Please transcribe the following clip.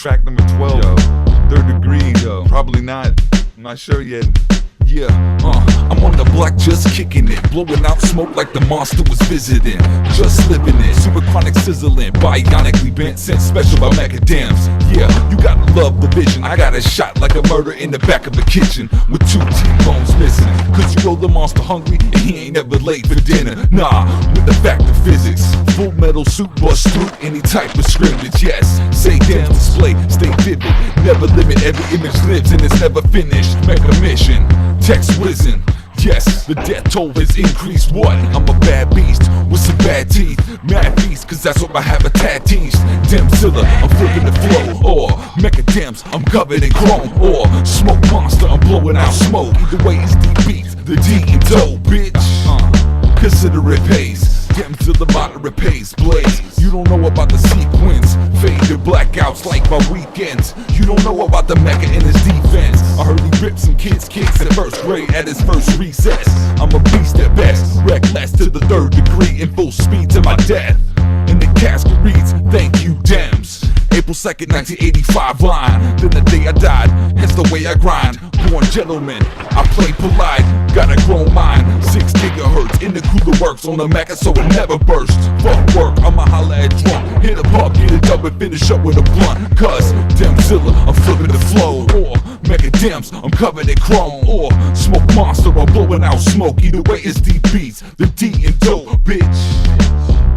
track number 12. Yo. Third degree. Yo. Probably not. I'm not sure yet. Yeah, I'm on the block just kicking it, blowing out smoke like the monster was visiting. Just living it, super chronic sizzling, bionically bent, sent special by macadams. Yeah, you gotta love the vision. I got a shot like a murder in the back of the kitchen with 2 T-bones missing. Cause you know the monster hungry and he ain't never late for dinner. Nah, with the fact of physics, full metal suit bust through any type of scrimmage. Yes, say damn display, stay vivid, never limit, every image lives and it's never finished. Make a mission. Text whizzing, yes, the death toll has increased. What? I'm a bad beast with some bad teeth, mad beast, cause that's what my habitat teased. Demzilla, I'm flipping the flow, or macadams, I'm covered in chrome, or smoke monster, I'm blowing out smoke. Either way, it's deep beats, the D and dough, bitch. Consider it pays. Demzilla moderate pace, blaze. You don't know about the sequence, fade to blackouts like my weekends. You don't know about the mecha in his defense. I heard he ripped some kids' kicks in first grade at his first recess. I'm a beast at best, reckless to the 3rd degree, in full speed to my death. And the casket reads, thank you, Dems. April 2nd, 1985 line. Then the day I died, hence the way I grind. Born gentleman, I play polite, got a grown mind. 6 gigahertz in the cooler works on the Maca so it never bursts. Fuck work, I'ma holla at drunk. Hit a pub, get it up and finish up with a blunt. Cause Demzilla, I'm flipping the flow. Or macadams, I'm covered in chrome. Or smoke monster, I'm blowing out smoke. Either way it's deep beats, the D and dope, bitch.